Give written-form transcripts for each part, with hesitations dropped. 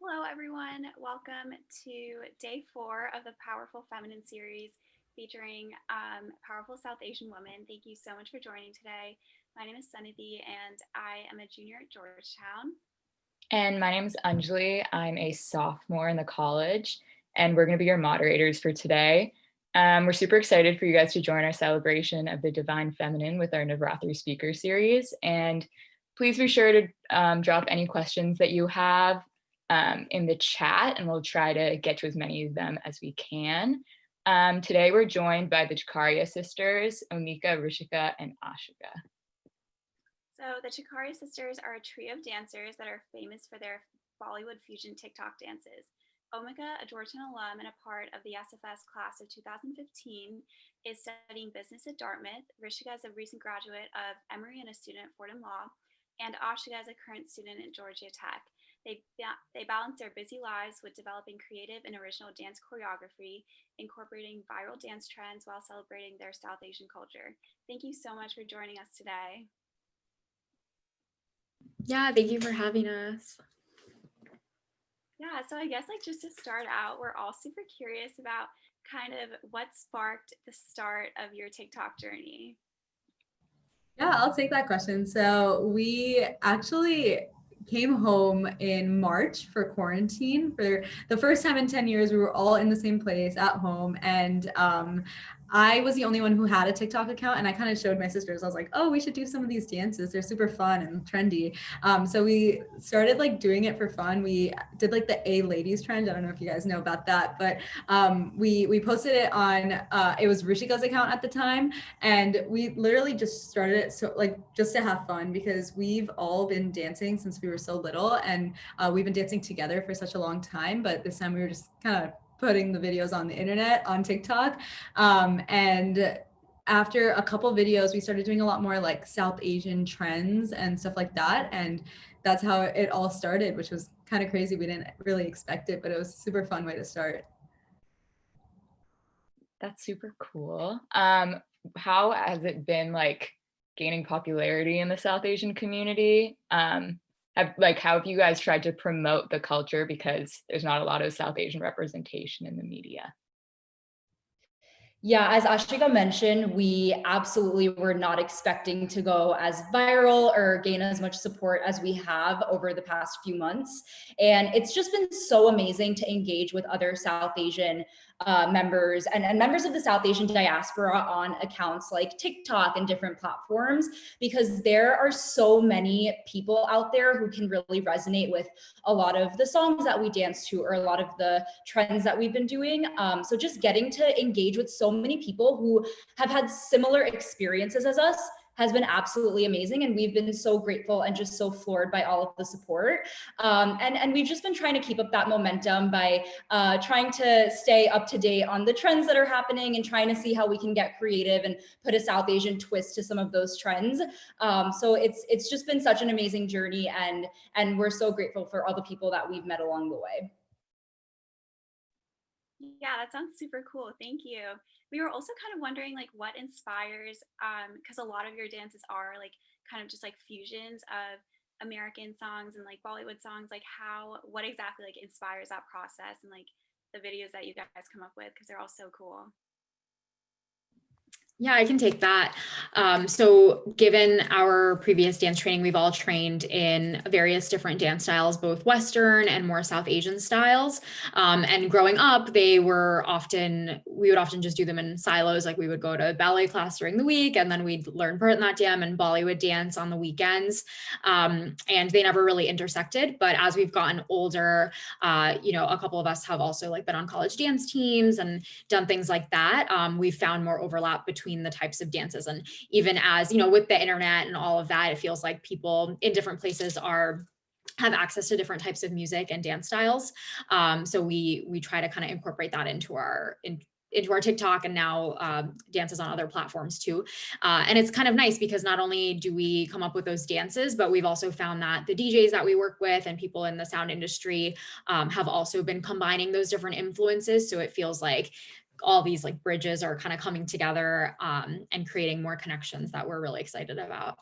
Hello, everyone. Welcome to day 4 of the Powerful Feminine series featuring powerful South Asian women. Thank you so much for joining today. My name is Sunithy, and I am a junior at Georgetown. And my name is Anjali. I'm a sophomore in the college, and we're going to be your moderators for today. We're super excited for you guys to join our celebration of the Divine Feminine with our Navratri speaker series. And please be sure to drop any questions that you have in the chat, and we'll try to get to as many of them as we can. Today, we're joined by the Chikaria sisters, Onika, Rishika, and Ashika. So the Chikaria sisters are a trio of dancers that are famous for their Bollywood fusion TikTok dances. Omika, a Georgetown alum and a part of the SFS class of 2015, is studying business at Dartmouth. Rishika is a recent graduate of Emory and a student at Fordham Law. And Ashika is a current student at Georgia Tech. They balance their busy lives with developing creative and original dance choreography, incorporating viral dance trends while celebrating their South Asian culture. Thank you so much for joining us today. Yeah, thank you for having us. Yeah, so I guess just to start out, we're all super curious about kind of what sparked the start of your TikTok journey. Yeah, I'll take that question. So we actually came home in March for quarantine. For the first time in 10 years, we were all in the same place at home. And I was the only one who had a TikTok account, and I kind of showed my sisters. I was like, oh, we should do some of these dances. They're super fun and trendy. So we started doing it for fun. We did the A ladies trend. I don't know if you guys know about that, but we posted it on, it was Rishika's account at the time. And we literally just started it just to have fun, because we've all been dancing since we were so little, and we've been dancing together for such a long time. But this time we were just kind of putting the videos on the internet, on TikTok. And after a couple videos, we started doing a lot more South Asian trends and stuff like that. And that's how it all started, which was kind of crazy. We didn't really expect it, but it was a super fun way to start. That's super cool. How has it been gaining popularity in the South Asian community? How have you guys tried to promote the culture, because there's not a lot of South Asian representation in the media? Yeah, as Ashika mentioned, we absolutely were not expecting to go as viral or gain as much support as we have over the past few months. And it's just been so amazing to engage with other South Asian members and members of the South Asian diaspora on accounts like TikTok and different platforms, because there are so many people out there who can really resonate with a lot of the songs that we dance to, or a lot of the trends that we've been doing. So just getting to engage with so many people who have had similar experiences as us has been absolutely amazing. And we've been so grateful and just so floored by all of the support. And we've just been trying to keep up that momentum by trying to stay up to date on the trends that are happening, and trying to see how we can get creative and put a South Asian twist to some of those trends. So it's just been such an amazing journey, and we're so grateful for all the people that we've met along the way. Yeah, that sounds super cool. Thank you. We were also kind of wondering what inspires, because a lot of your dances are kind of just fusions of American songs and Bollywood songs. What exactly inspires that process, and the videos that you guys come up with, because they're all so cool. Yeah, I can take that. So given our previous dance training, we've all trained in various different dance styles, both Western and more South Asian styles. And growing up, we would often just do them in silos. We would go to ballet class during the week, and then we'd learn Bharatanatyam and Bollywood dance on the weekends. And they never really intersected. But as we've gotten older, a couple of us have also been on college dance teams and done things like that. We've found more overlap between the types of dances. And even as, with the internet and all of that, it feels like people in different places have access to different types of music and dance styles. So we try to kind of incorporate that into our TikTok, and now dances on other platforms too. And it's kind of nice, because not only do we come up with those dances, but we've also found that the DJs that we work with and people in the sound industry have also been combining those different influences. So it feels like all these bridges are kind of coming together and creating more connections that we're really excited about.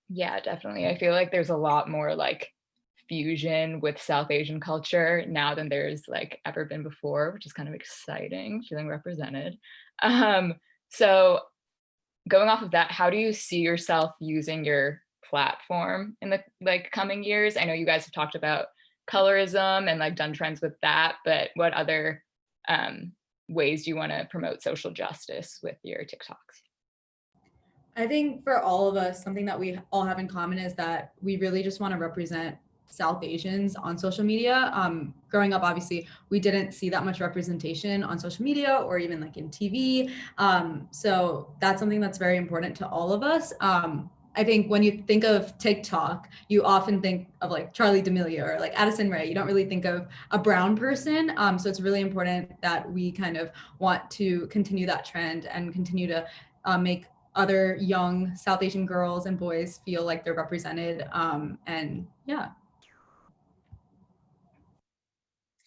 Yeah, definitely. I feel like there's a lot more fusion with South Asian culture now than there's like ever been before, which is kind of exciting, feeling represented. So going off of that, how do you see yourself using your platform in the like coming years? I know you guys have talked about colorism and like done trends with that, but what other ways do you want to promote social justice with your TikToks? I think for all of us, something that we all have in common is that we really just want to represent South Asians on social media. Growing up, obviously, we didn't see that much representation on social media or even like in TV. So that's something that's very important to all of us. I think when you think of TikTok, you often think of like Charli D'Amelio or like Addison Rae. You don't really think of a brown person. So it's really important that we kind of want to continue that trend and continue to make other young South Asian girls and boys feel like they're represented. And yeah.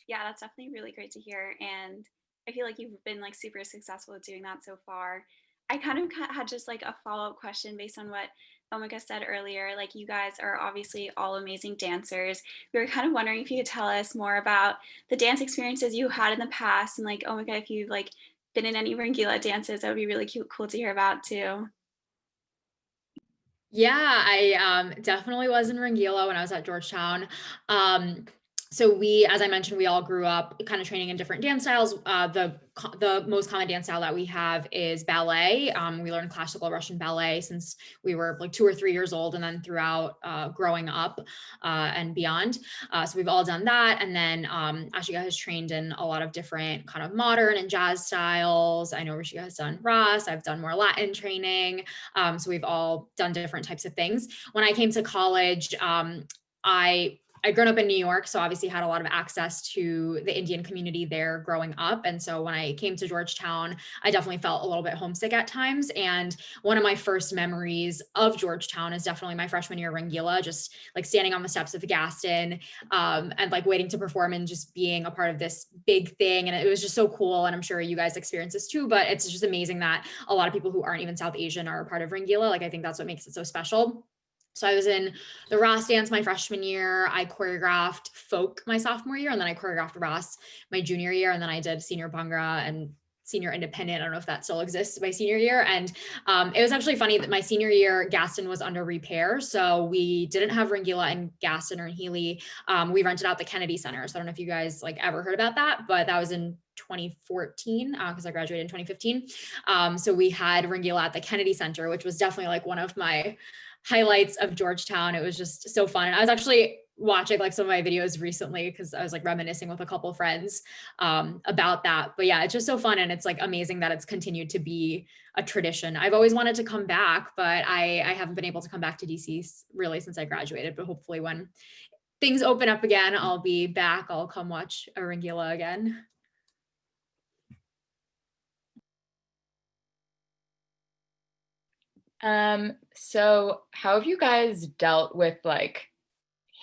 Yeah, that's definitely really great to hear. And I feel like you've been like super successful at doing that so far. I kind of had just like a follow-up question based on what Omega said earlier. Like, you guys are obviously all amazing dancers. We were kind of wondering if you could tell us more about the dance experiences you had in the past, and like, Omega, if you've like been in any Rangila dances, that would be really cool to hear about too. Yeah, I definitely was in Rangila when I was at Georgetown. So we, as I mentioned, we all grew up kind of training in different dance styles. The most common dance style that we have is ballet. We learned classical Russian ballet since we were like 2 or 3 years old, and then throughout growing up and beyond. So we've all done that. And then Ashika has trained in a lot of different kind of modern and jazz styles. I know Rishika has done Ras. I've done more Latin training. So we've all done different types of things. When I came to college, I'd grown up in New York, so obviously had a lot of access to the Indian community there growing up. And so when I came to Georgetown, I definitely felt a little bit homesick at times. And one of my first memories of Georgetown is definitely my freshman year Rangila, just like standing on the steps of the Gaston and like waiting to perform and just being a part of this big thing. And it was just so cool. And I'm sure you guys experience this too, but it's just amazing that a lot of people who aren't even South Asian are a part of Rangila. Like, I think that's what makes it so special. So I was in the Ras dance my freshman year. I choreographed folk my sophomore year, and then I choreographed Ras my junior year. And then I did senior Bhangra and senior independent. I don't know if that still exists my senior year. And it was actually funny that my senior year, Gaston was under repair. So we didn't have Rangila in Gaston or in Healy. We rented out the Kennedy Center. So I don't know if you guys like ever heard about that, but that was in 2014 because I graduated in 2015. So we had Rangila at the Kennedy Center, which was definitely like one of my highlights of Georgetown. It was just so fun. And I was actually watching like some of my videos recently because I was like reminiscing with a couple friends about that. But yeah, it's just so fun. And it's like amazing that it's continued to be a tradition. I've always wanted to come back, but I haven't been able to come back to DC really since I graduated. But hopefully when things open up again, I'll be back. I'll come watch a Rangila again. So how have you guys dealt with like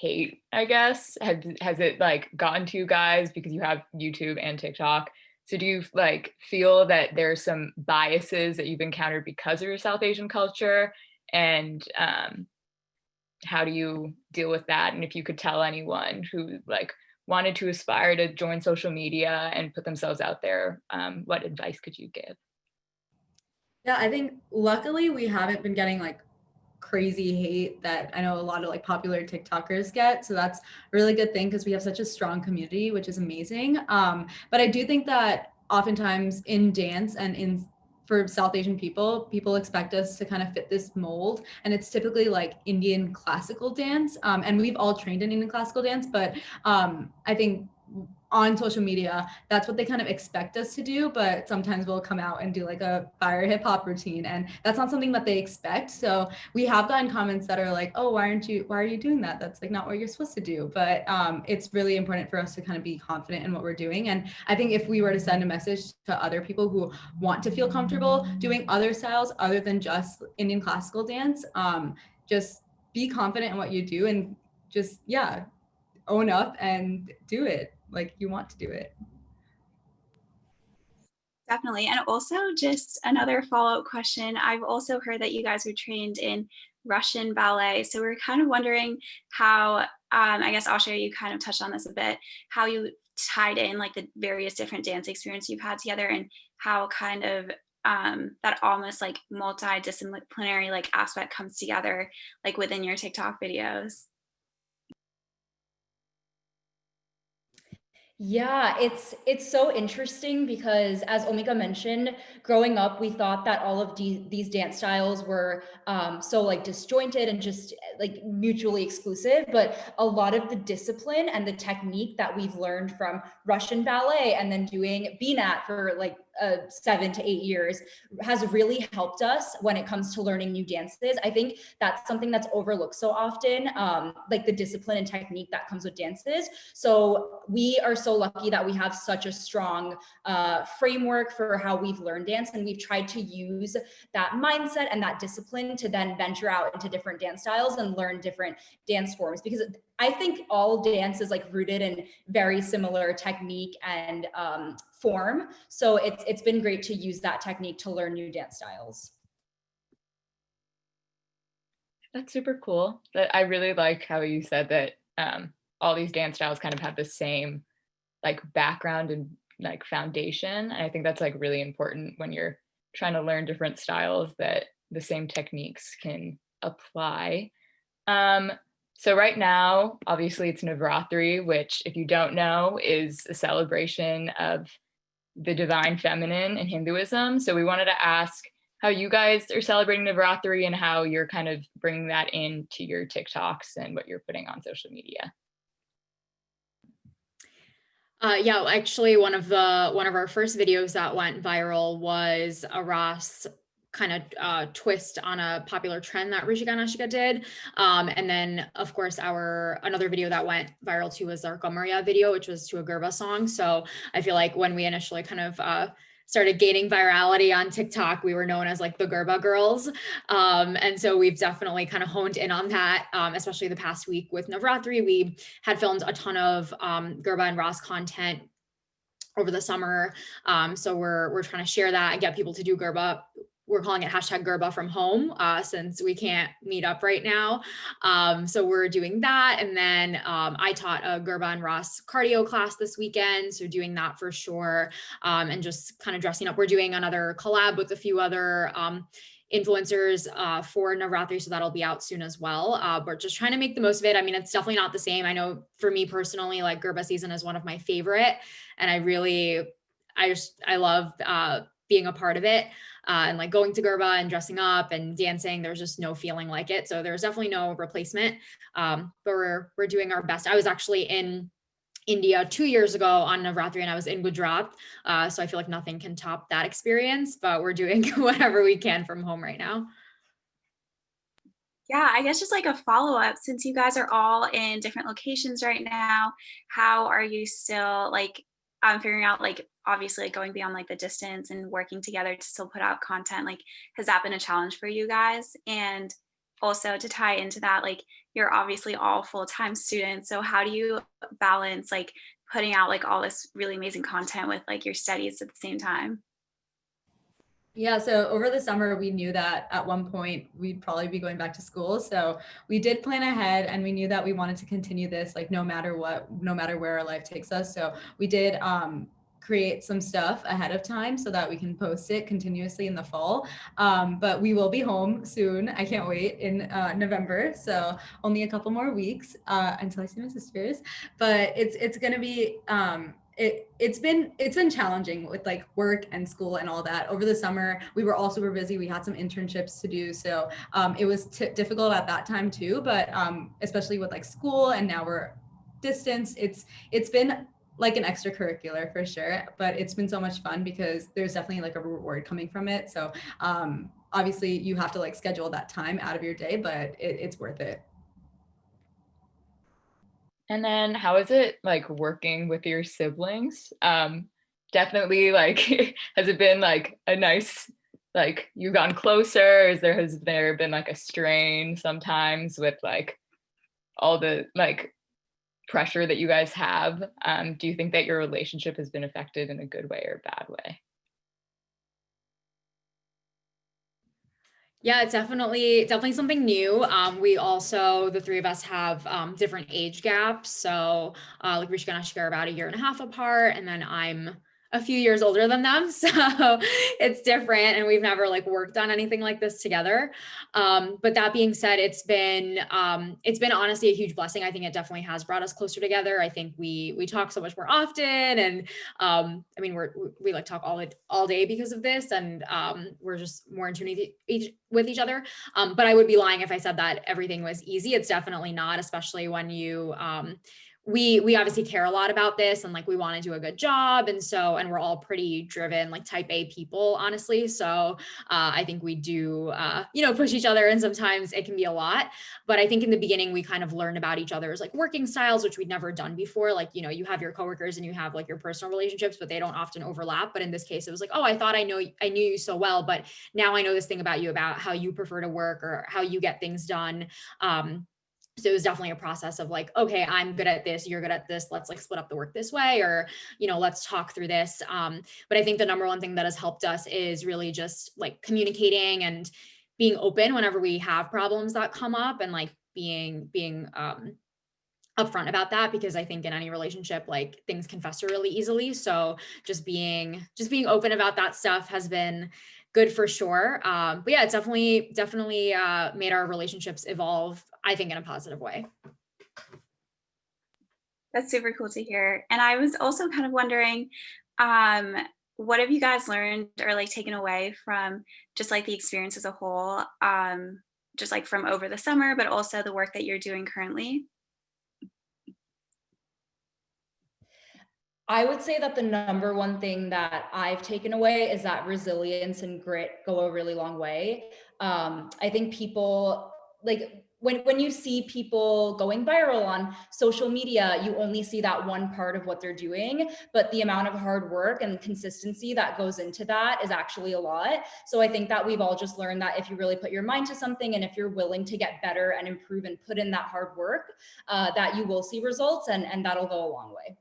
hate, I guess? Has it like gotten to you guys because you have YouTube and TikTok? So do you like feel that there's some biases that you've encountered because of your South Asian culture? And how do you deal with that? And if you could tell anyone who like wanted to aspire to join social media and put themselves out there, what advice could you give? Yeah, I think luckily we haven't been getting like crazy hate that I know a lot of like popular TikTokers get. So that's a really good thing because we have such a strong community, which is amazing. But I do think that oftentimes in dance and in for South Asian people expect us to kind of fit this mold. And it's typically like Indian classical dance. And we've all trained in Indian classical dance, but I think on social media, that's what they kind of expect us to do, but sometimes we'll come out and do like a fire hip hop routine, and that's not something that they expect. So we have gotten comments that are like, oh, why are you doing that? That's like not what you're supposed to do. But it's really important for us to kind of be confident in what we're doing. And I think if we were to send a message to other people who want to feel comfortable doing other styles other than just Indian classical dance, just be confident in what you do and just, yeah, own up and do it like you want to do it. Definitely. And also, just another follow-up question. I've also heard that you guys are trained in Russian ballet. So we're kind of wondering how I guess Asha, you kind of touched on this a bit, how you tied in like the various different dance experiences you've had together and how kind of that almost like multidisciplinary like aspect comes together like within your TikTok videos. Yeah, it's so interesting because as Omika mentioned, growing up, we thought that all of these dance styles were so like disjointed and just like mutually exclusive. But a lot of the discipline and the technique that we've learned from Russian ballet and then doing BNAT for like 7 to 8 years has really helped us when it comes to learning new dances. I think that's something that's overlooked so often, like the discipline and technique that comes with dances. So we are so lucky that we have such a strong framework for how we've learned dance, and we've tried to use that mindset and that discipline to then venture out into different dance styles and learn different dance forms, because I think all dance is like rooted in very similar technique and form. So it's been great to use that technique to learn new dance styles. That's super cool. That I really like how you said that all these dance styles kind of have the same like background and like foundation. And I think that's like really important when you're trying to learn different styles, that the same techniques can apply. So right now, obviously it's Navratri, which if you don't know is a celebration of the divine feminine in Hinduism. So we wanted to ask how you guys are celebrating Navratri and how you're kind of bringing that into your TikToks and what you're putting on social media. Yeah, actually one of our first videos that went viral was a Ras kind of twist on a popular trend that Rishika Nashika did. And then of course another video that went viral too was our Kamaria video, which was to a Garba song. So I feel like when we initially kind of started gaining virality on TikTok, we were known as like the Garba girls. And so we've definitely kind of honed in on that, especially the past week with Navratri. We had filmed a ton of Garba and Ras content over the summer. So we're trying to share that and get people to do Garba. We're calling it hashtag Garba from home since we can't meet up right now. So we're doing that. And then I taught a Garba and Ras cardio class this weekend. So doing that for sure. And just kind of dressing up. We're doing another collab with a few other influencers for Navratri. So that'll be out soon as well. But just trying to make the most of it. I mean, it's definitely not the same. I know for me personally, like Garba season is one of my favorite. And I love being a part of it. And like going to Garba and dressing up and dancing, there's just no feeling like it. So there's definitely no replacement. But we're doing our best. I was actually in India 2 years ago on Navratri and I was in Gujarat. So I feel like nothing can top that experience, but we're doing whatever we can from home right now. Yeah, I guess just like a follow-up, since you guys are all in different locations right now, how are you still like figuring out like obviously like going beyond like the distance and working together to still put out content? Like, has that been a challenge for you guys? And also to tie into that, like you're obviously all full-time students. So how do you balance like putting out like all this really amazing content with like your studies at the same time? Yeah, so over the summer, we knew that at one point we'd probably be going back to school. So we did plan ahead and we knew that we wanted to continue this like no matter what, no matter where our life takes us. So we did create some stuff ahead of time so that we can post it continuously in the fall. But we will be home soon. I can't wait in November. So only a couple more weeks until I see my sisters. But it's gonna be it's been challenging with like work and school and all that. Over the summer, we were all super busy. We had some internships to do, so it was difficult at that time too. But especially with like school, and now we're distance. It's been like an extracurricular for sure, but it's been so much fun because there's definitely like a reward coming from it. So obviously you have to like schedule that time out of your day, but it's worth it. And then how is it like working with your siblings? Definitely like, has it been like a nice, like you've gotten closer? Has there been like a strain sometimes with like all the like pressure that you guys have? Do you think that your relationship has been affected in a good way or bad way? Yeah, it's definitely something new. We also, the three of us have different age gaps. So like Rishika and Ashika are about 1.5 years apart, and then I'm a few years older than them. So it's different, and we've never like worked on anything like this together. But that being said, it's been honestly a huge blessing. I think it definitely has brought us closer together. I think we talk so much more often, and I mean we like talk all day because of this, and we're just more in tune with each other. But I would be lying if I said that everything was easy. It's definitely not, especially when you we obviously care a lot about this, and like we want to do a good job, and we're all pretty driven, like type A people, honestly. So I think we do push each other, and sometimes it can be a lot. But I think in the beginning we kind of learned about each other's like working styles, which we'd never done before. Like, you have your coworkers and you have like your personal relationships, but they don't often overlap. But in this case, it was like, oh, I thought I knew you so well, but now I know this thing about you, about how you prefer to work or how you get things done. So it was definitely a process of like, okay, I'm good at this, you're good at this, let's like split up the work this way, or let's talk through this. But I think the number one thing that has helped us is really just like communicating and being open whenever we have problems that come up, and like being upfront about that, because I think in any relationship, like things can fester really easily. So just being open about that stuff has been good for sure. But yeah, it's definitely made our relationships evolve, I think, in a positive way. That's super cool to hear. And I was also kind of wondering, um, what have you guys learned or like taken away from just like the experience as a whole, just like from over the summer, but also the work that you're doing currently? I would say that the number one thing that I've taken away is that resilience and grit go a really long way. I think people like when you see people going viral on social media, you only see that one part of what they're doing, but the amount of hard work and consistency that goes into that is actually a lot. So I think that we've all just learned that if you really put your mind to something, and if you're willing to get better and improve and put in that hard work, that you will see results, and that'll go a long way.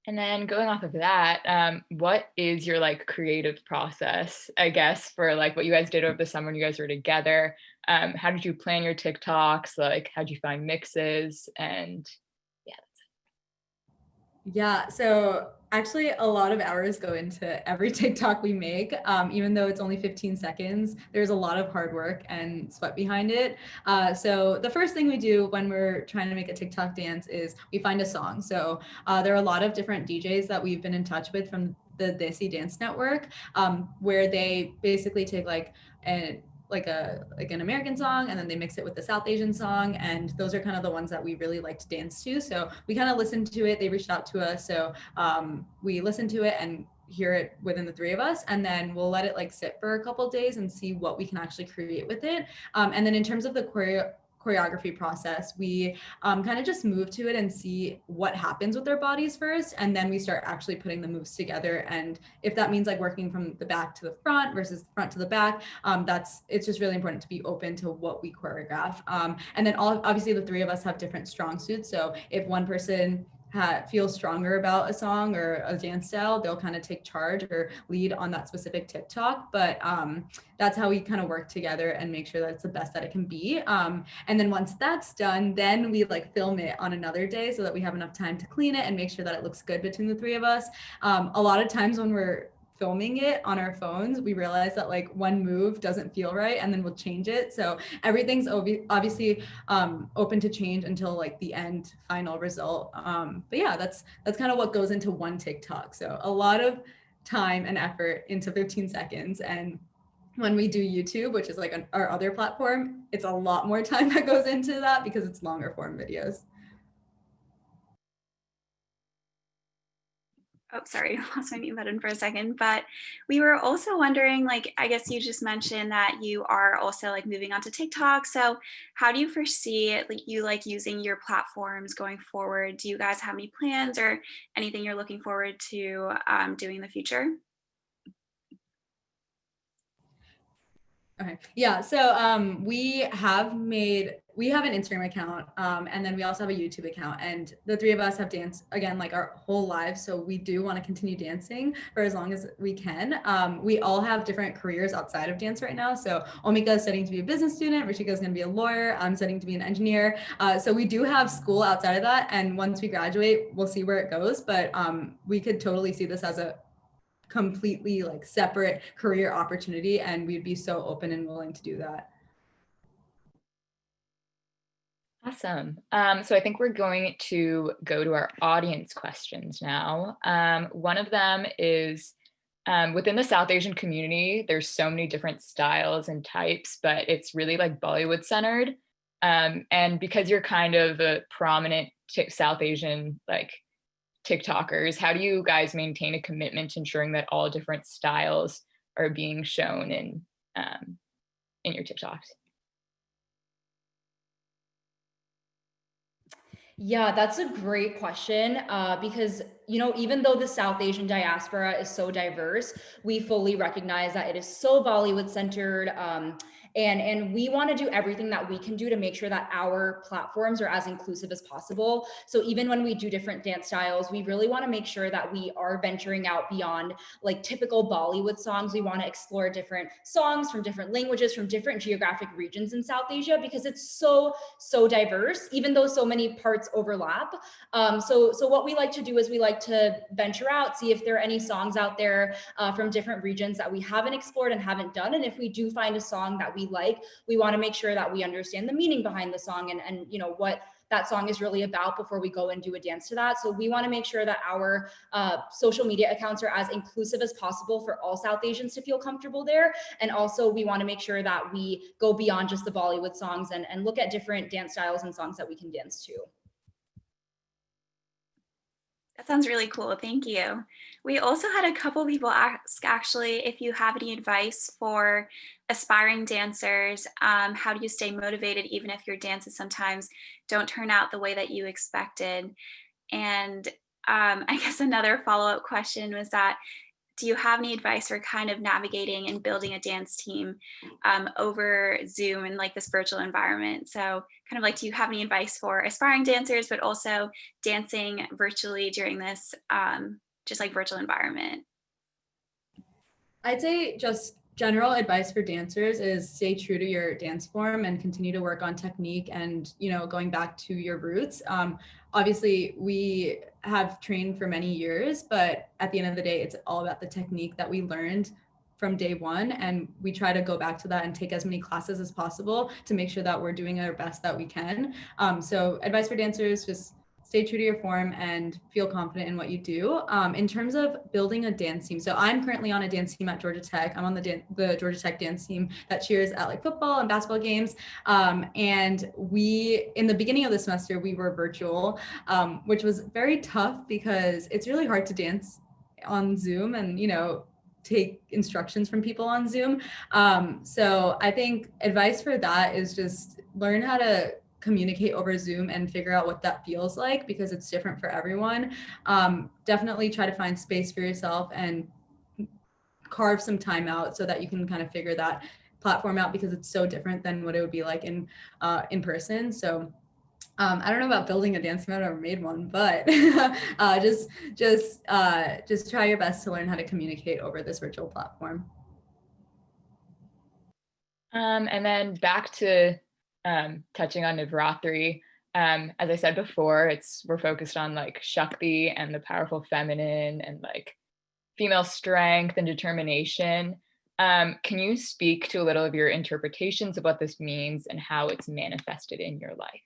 And then going off of that, what is your like creative process, I guess, for like what you guys did over the summer when you guys were together? How did you plan your TikToks? Like, how did you find mixes? And yeah. Yeah, so actually a lot of hours go into every TikTok we make. Even though it's only 15 seconds, there's a lot of hard work and sweat behind it. So the first thing we do when we're trying to make a TikTok dance is we find a song. So there are a lot of different DJs that we've been in touch with from the Desi Dance Network, where they basically take like an American song, and then they mix it with the South Asian song, and those are kind of the ones that we really like to dance to. So we kind of listened to it. They reached out to us, so we listened to it and hear it within the three of us, and then we'll let it like sit for a couple of days and see what we can actually create with it. And then in terms of the choreography process, we kind of just move to it and see what happens with their bodies first, and then we start actually putting the moves together. And if that means like working from the back to the front versus the front to the back, it's just really important to be open to what we choreograph. And then obviously the three of us have different strong suits, so if one person feels stronger about a song or a dance style, they'll kind of take charge or lead on that specific TikTok. But that's how we kind of work together and make sure that it's the best that it can be. And then once that's done, then we like film it on another day so that we have enough time to clean it and make sure that it looks good between the three of us. A lot of times when we're filming it on our phones, we realize that like one move doesn't feel right, and then we'll change it. So everything's obviously open to change until like the end final result. But yeah, that's kind of what goes into one TikTok. So a lot of time and effort into 15 seconds. And when we do YouTube, which is like our other platform, it's a lot more time that goes into that because it's longer form videos. Oh, sorry, I lost my mute button for a second. But we were also wondering, like, I guess you just mentioned that you are also like moving on to TikTok. So how do you foresee it, like you like using your platforms going forward? Do you guys have any plans or anything you're looking forward to doing in the future? Okay. Yeah. So we have an Instagram account, and then we also have a YouTube account, and the three of us have danced again like our whole lives. So we do want to continue dancing for as long as we can. We all have different careers outside of dance right now. So Omika is studying to be a business student. Rishika is going to be a lawyer. I'm studying to be an engineer. So we do have school outside of that, and once we graduate, we'll see where it goes. But we could totally see this as a completely like separate career opportunity, and we'd be so open and willing to do that. Awesome. So I think we're going to go to our audience questions now. One of them is, within the South Asian community, there's so many different styles and types, but it's really like Bollywood centered. And because you're kind of a prominent South Asian like TikTokers, how do you guys maintain a commitment to ensuring that all different styles are being shown in your TikToks? Yeah, that's a great question because, you know, even though the South Asian diaspora is so diverse, we fully recognize that it is so Bollywood centered. And we want to do everything that we can do to make sure that our platforms are as inclusive as possible. So even when we do different dance styles, we really want to make sure that we are venturing out beyond like typical Bollywood songs. We want to explore different songs from different languages, from different geographic regions in South Asia, because it's so diverse, even though so many parts overlap. So what we like to do is we like to venture out, see if there are any songs out there from different regions that we haven't explored and haven't done. And if we do find a song that we like, we want to make sure that we understand the meaning behind the song and you know what that song is really about before we go and do a dance to that. So we want to make sure that our social media accounts are as inclusive as possible for all South Asians to feel comfortable there. And also we want to make sure that we go beyond just the Bollywood songs and look at different dance styles and songs that we can dance to. That sounds really cool. Thank you. We also had a couple people ask actually if you have any advice for aspiring dancers. How do you stay motivated even if your dances sometimes don't turn out the way that you expected? And I guess another follow-up question was that do you have any advice for kind of navigating and building a dance team over Zoom and like this virtual environment? So kind of like, do you have any advice for aspiring dancers, but also dancing virtually during this just like virtual environment? I'd say just general advice for dancers is stay true to your dance form and continue to work on technique and, you know, going back to your roots. Obviously, we have trained for many years, but at the end of the day, it's all about the technique that we learned from day one. And we try to go back to that and take as many classes as possible to make sure that we're doing our best that we can. So advice for dancers, just stay true to your form and feel confident in what you do. In terms of building a dance team, so I'm currently on a dance team at Georgia Tech. I'm on the Georgia Tech dance team that cheers at like football and basketball games. And we, in the beginning of the semester, we were virtual, which was very tough because it's really hard to dance on Zoom and, you know, take instructions from people on Zoom. So I think advice for that is just learn how to communicate over Zoom and figure out what that feels like because it's different for everyone. Definitely try to find space for yourself and carve some time out so that you can kind of figure that platform out because it's so different than what it would be like in person. So I don't know about building a dance team. I've never made one, but just try your best to learn how to communicate over this virtual platform. And then back to touching on Navratri. As I said before, we're focused on like Shakti and the powerful feminine and like female strength and determination. Can you speak to a little of your interpretations of what this means and how it's manifested in your life?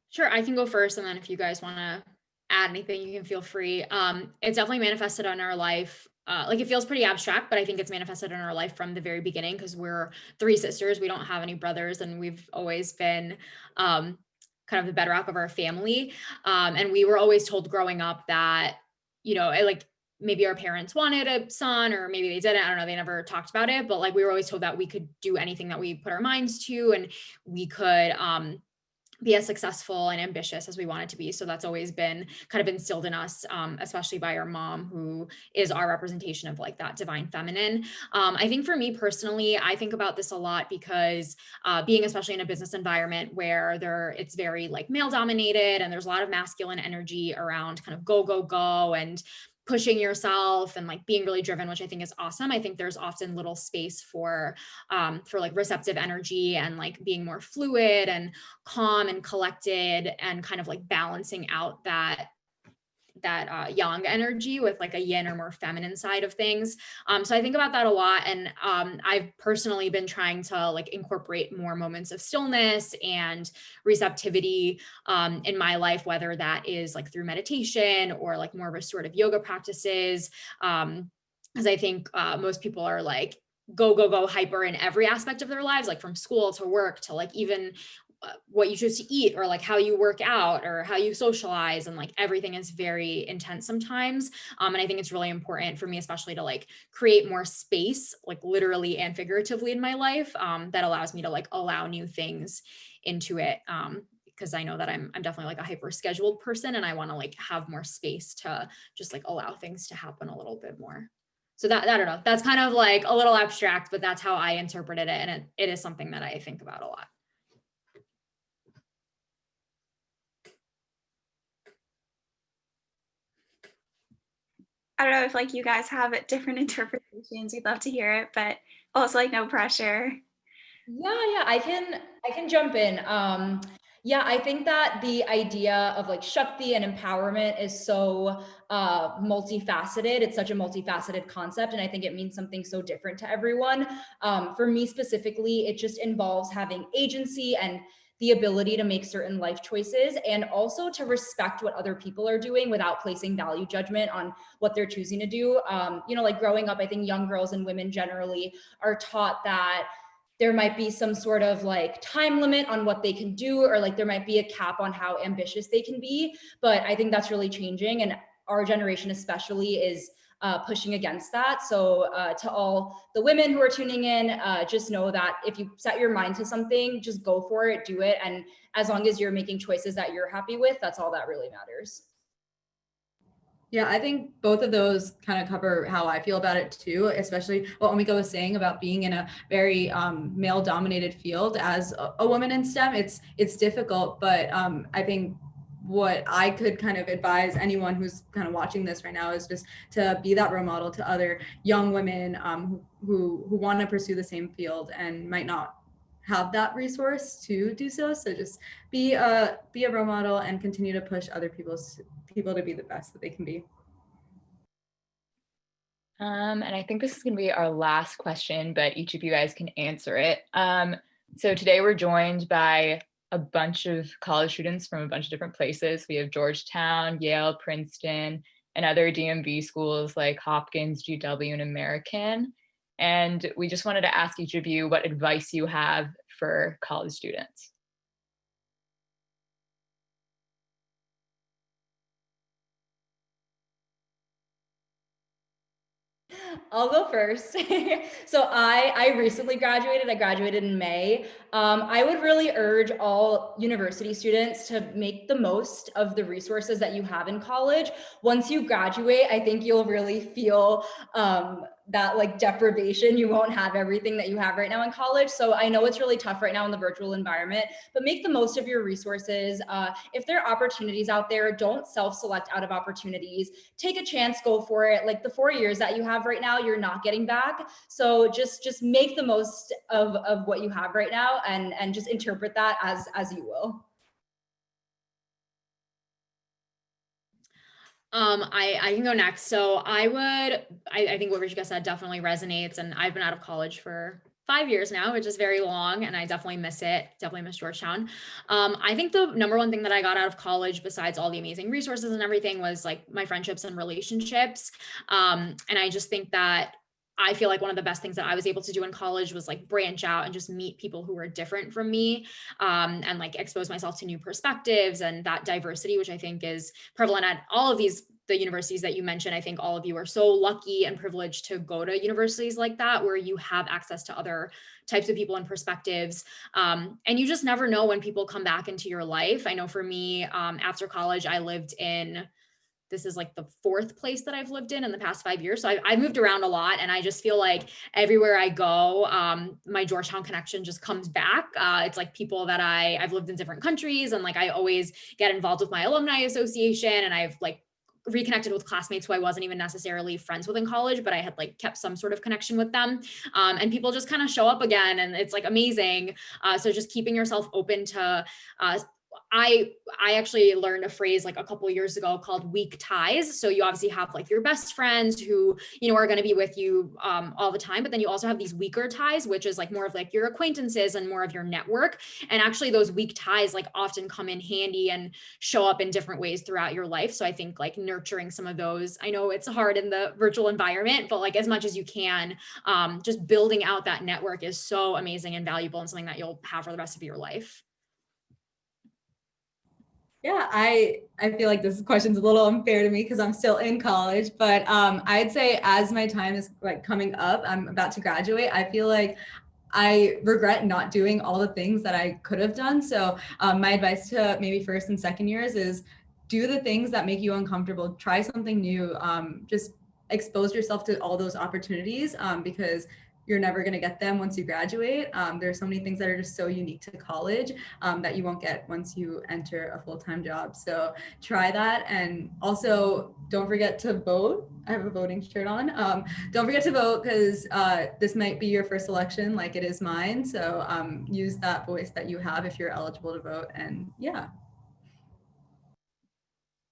Sure, I can go first, and then if you guys want to add anything, you can feel free. It's definitely manifested on our life. Like it feels pretty abstract, but I think it's manifested in our life from the very beginning because we're three sisters. We don't have any brothers, and we've always been kind of the bedrock of our family. And we were always told growing up that, you know, like maybe our parents wanted a son or maybe they didn't. I don't know. They never talked about it, but like we were always told that we could do anything that we put our minds to, and we could be as successful and ambitious as we wanted to be. So that's always been kind of instilled in us, especially by our mom, who is our representation of like that divine feminine. I think for me personally, I think about this a lot because being especially in a business environment where it's very like male dominated and there's a lot of masculine energy around kind of go, go, go and pushing yourself and like being really driven, which I think is awesome. I think there's often little space for like receptive energy and like being more fluid and calm and collected and kind of like balancing out that yang energy with like a yin or more feminine side of things. So I think about that a lot. And I've personally been trying to like incorporate more moments of stillness and receptivity in my life, whether that is like through meditation or like more restorative yoga practices. Because I think most people are like, go, go, go hyper in every aspect of their lives, like from school to work to like even what you choose to eat or like how you work out or how you socialize, and like everything is very intense sometimes. And I think it's really important for me, especially to like create more space, like literally and figuratively in my life, that allows me to like allow new things into it. Because I know that I'm definitely like a hyper scheduled person and I want to like have more space to just like allow things to happen a little bit more. So that, I don't know, that's kind of like a little abstract, but that's how I interpreted it. And it is something that I think about a lot. I don't know if like you guys have different interpretations. We'd love to hear it, but also like no pressure. Yeah, I can jump in. Yeah, I think that the idea of like Shakti and empowerment is so multifaceted. It's such a multifaceted concept, and I think it means something so different to everyone. For me specifically, it just involves having agency and the ability to make certain life choices, and also to respect what other people are doing without placing value judgment on what they're choosing to do. Like growing up, I think young girls and women generally are taught that there might be some sort of like time limit on what they can do, or like there might be a cap on how ambitious they can be. But I think that's really changing, and our generation especially is pushing against that. So to all the women who are tuning in, just know that if you set your mind to something, just go for it, do it. And as long as you're making choices that you're happy with, that's all that really matters. Yeah, I think both of those kind of cover how I feel about it too, especially what Omika was saying about being in a very male dominated field. As a woman in STEM, it's difficult, but I think what I could kind of advise anyone who's kind of watching this right now is just to be that role model to other young women who want to pursue the same field and might not have that resource to do so. So just be a role model and continue to push other people to be the best that they can be. And I think this is going to be our last question, but each of you guys can answer it. So today we're joined by a bunch of college students from a bunch of different places. We have Georgetown, Yale, Princeton, and other DMV schools like Hopkins, GW, and American. And we just wanted to ask each of you what advice you have for college students. I'll go first. So I recently graduated. I graduated in May. I would really urge all university students to make the most of the resources that you have in college. Once you graduate, I think you'll really feel that like deprivation. You won't have everything that you have right now in college. So I know it's really tough right now in the virtual environment, but make the most of your resources. If there are opportunities out there, don't self-select out of opportunities. Take a chance, go for it. Like the 4 years that you have right now, you're not getting back. So just make the most of what you have right now, and just interpret that as you will. I can go next. So I think what Rishika said definitely resonates, and I've been out of college for 5 years now, which is very long, and I definitely miss it. Definitely miss Georgetown. I think the number one thing that I got out of college, besides all the amazing resources and everything, was like my friendships and relationships. And I just think that I feel like one of the best things that I was able to do in college was like branch out and just meet people who were different from me, and like expose myself to new perspectives and that diversity, which I think is prevalent at all of these the universities that you mentioned. I think all of you are so lucky and privileged to go to universities like that, where you have access to other types of people and perspectives. And you just never know when people come back into your life. I know for me, after college, I lived in, this is like the fourth place that I've lived in the past 5 years. So I moved around a lot, and I just feel like everywhere I go, my Georgetown connection just comes back. It's like people that I've lived in different countries, and like I always get involved with my alumni association, and I've like reconnected with classmates who I wasn't even necessarily friends with in college, but I had like kept some sort of connection with them. And people just kind of show up again, and it's like amazing. So just keeping yourself open to, I actually learned a phrase like a couple of years ago called weak ties. So you obviously have like your best friends who, you know, are going to be with you all the time, but then you also have these weaker ties, which is like more of like your acquaintances and more of your network. And actually those weak ties like often come in handy and show up in different ways throughout your life. So I think like nurturing some of those, I know it's hard in the virtual environment, but like as much as you can, just building out that network is so amazing and valuable, and something that you'll have for the rest of your life. Yeah, I feel like this question's a little unfair to me because I'm still in college, but I'd say as my time is like coming up, I'm about to graduate, I feel like I regret not doing all the things that I could have done. So my advice to maybe first and second years is do the things that make you uncomfortable, try something new, just expose yourself to all those opportunities because you're never going to get them once you graduate. There's so many things that are just so unique to college that you won't get once you enter a full-time job. So try that. And also don't forget to vote. I have a voting shirt on. Don't forget to vote because this might be your first election like it is mine. So use that voice that you have if you're eligible to vote. And yeah.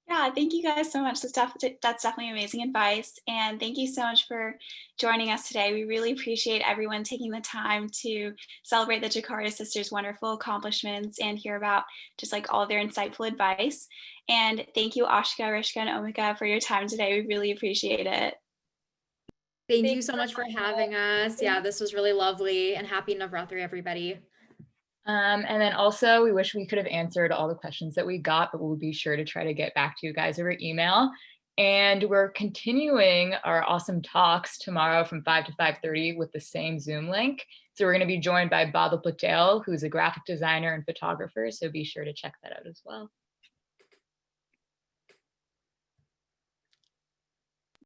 Yeah, thank you guys so much. That's definitely amazing advice. And thank you so much for joining us today. We really appreciate everyone taking the time to celebrate the Jakarta sisters' wonderful accomplishments and hear about just like all of their insightful advice. And thank you, Ashika, Rishka, and Omika, for your time today. We really appreciate it. Thank you so much for having us. Yeah, this was really lovely, and happy Navratri, everybody. And then also, we wish we could have answered all the questions that we got, but we'll be sure to try to get back to you guys over email. And we're continuing our awesome talks tomorrow from 5 to 5:30 with the same Zoom link. So we're going to be joined by Badal Patel, who's a graphic designer and photographer. So be sure to check that out as well.